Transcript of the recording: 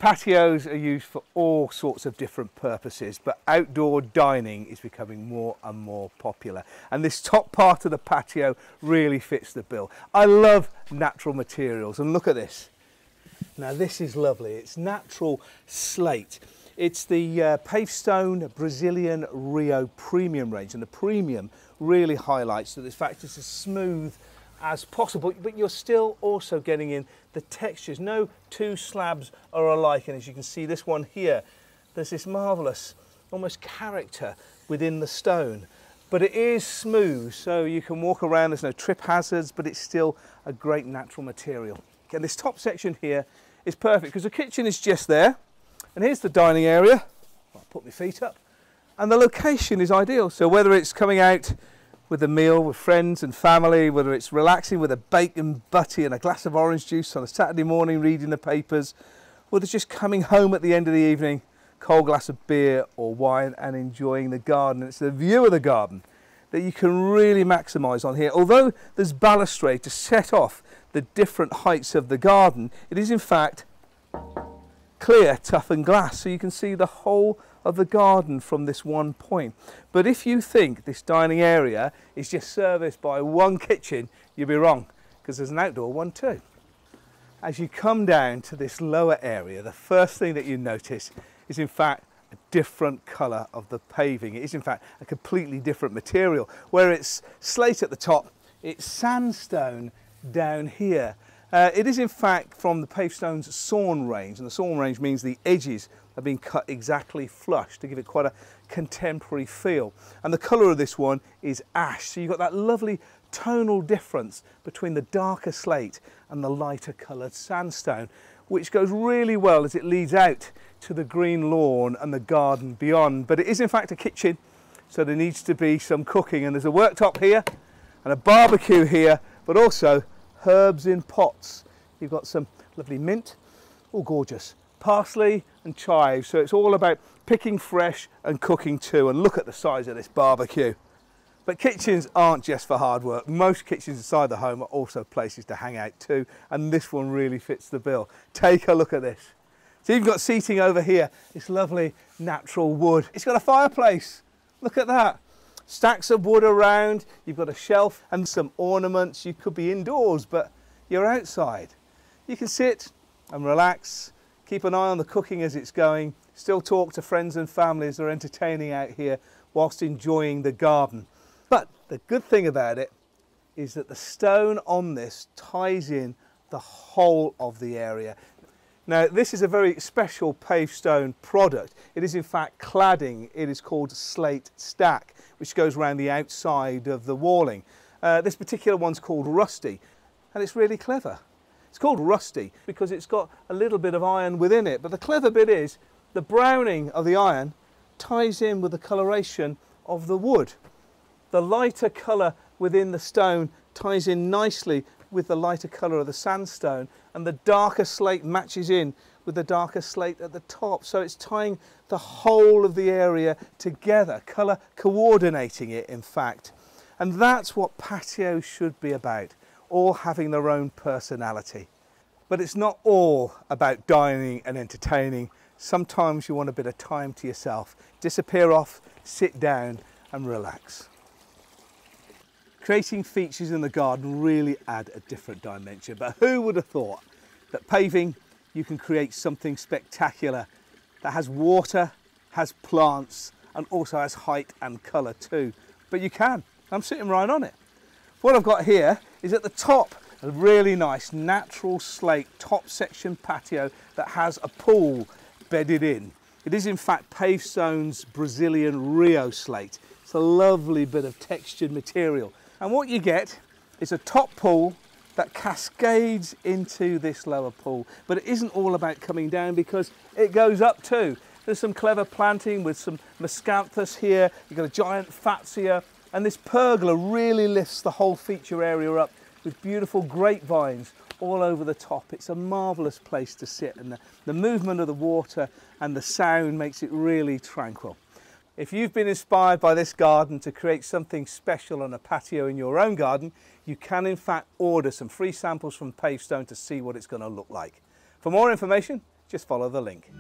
Patios are used for all sorts of different purposes, but outdoor dining is becoming more and more popular. And this top part of the patio really fits the bill. I love natural materials, and look at this. Now this is lovely. It's natural slate. It's the Pavestone Brazilian Rio Premium range, and the premium really highlights that in fact it's as smooth as possible, but you're still also getting in the textures. No two slabs are alike, and as you can see this one here, there's this marvellous almost character within the stone, but it is smooth, so you can walk around, there's no trip hazards, but it's still a great natural material. And this top section here is perfect because the kitchen is just there, and here's the dining area. I'll put my feet up, and the location is ideal. So whether it's coming out with a meal with friends and family, whether it's relaxing with a bacon butty and a glass of orange juice on a Saturday morning reading the papers, whether it's just coming home at the end of the evening, cold glass of beer or wine and enjoying the garden. It's the view of the garden that you can really maximise on here. Although there's balustrade to set off the different heights of the garden, it is in fact clear, toughened glass, so you can see the whole of the garden from this one point. But if you think this dining area is just serviced by one kitchen, you'll be wrong, because there's an outdoor one too. As you come down to this lower area, the first thing that you notice is in fact a different colour of the paving. It is in fact a completely different material. Where it's slate at the top, it's sandstone down here. It is in fact from the Pavestone's Swan range, and the Swan range means the edges have been cut exactly flush to give it quite a contemporary feel. And the colour of this one is ash, so you've got that lovely tonal difference between the darker slate and the lighter coloured sandstone, which goes really well as it leads out to the green lawn and the garden beyond. But it is in fact a kitchen, so there needs to be some cooking, and there's a worktop here and a barbecue here, but also herbs in pots. You've got some lovely mint, all gorgeous, parsley and chives, so it's all about picking fresh and cooking too. And look at the size of this barbecue. But kitchens aren't just for hard work. Most kitchens inside the home are also places to hang out too, and this one really fits the bill. Take a look at this. So you've got seating over here, this lovely natural wood. It's got a fireplace, look at that. Stacks of wood around, you've got a shelf and some ornaments. You could be indoors, but you're outside. You can sit and relax, keep an eye on the cooking as it's going, still talk to friends and family as they're entertaining out here whilst enjoying the garden. But the good thing about it is that the stone on this ties in the whole of the area. Now this is a very special Pavestone product. It is in fact cladding. It is called slate stack, which goes around the outside of the walling. This particular one's called rusty, and it's really clever. It's called rusty because it's got a little bit of iron within it, but the clever bit is the browning of the iron ties in with the coloration of the wood. The lighter colour within the stone ties in nicely with the lighter colour of the sandstone, and the darker slate matches in with the darker slate at the top. So it's tying the whole of the area together, colour coordinating it in fact. And that's what patio should be about, all having their own personality. But it's not all about dining and entertaining. Sometimes you want a bit of time to yourself. Disappear off, sit down and relax. Creating features in the garden really add a different dimension, but who would have thought that paving, you can create something spectacular that has water, has plants, and also has height and colour too. But you can. I'm sitting right on it. What I've got here is at the top a really nice natural slate top section patio that has a pool bedded in. It is in fact Pavestone's Brazilian Rio slate. It's a lovely bit of textured material. And what you get is a top pool that cascades into this lower pool. But it isn't all about coming down because it goes up too. There's some clever planting with some miscanthus here. You've got a giant fatsia. And this pergola really lifts the whole feature area up with beautiful grapevines all over the top. It's a marvellous place to sit, and the movement of the water and the sound makes it really tranquil. If you've been inspired by this garden to create something special on a patio in your own garden, you can in fact order some free samples from Pavestone to see what it's going to look like. For more information, just follow the link.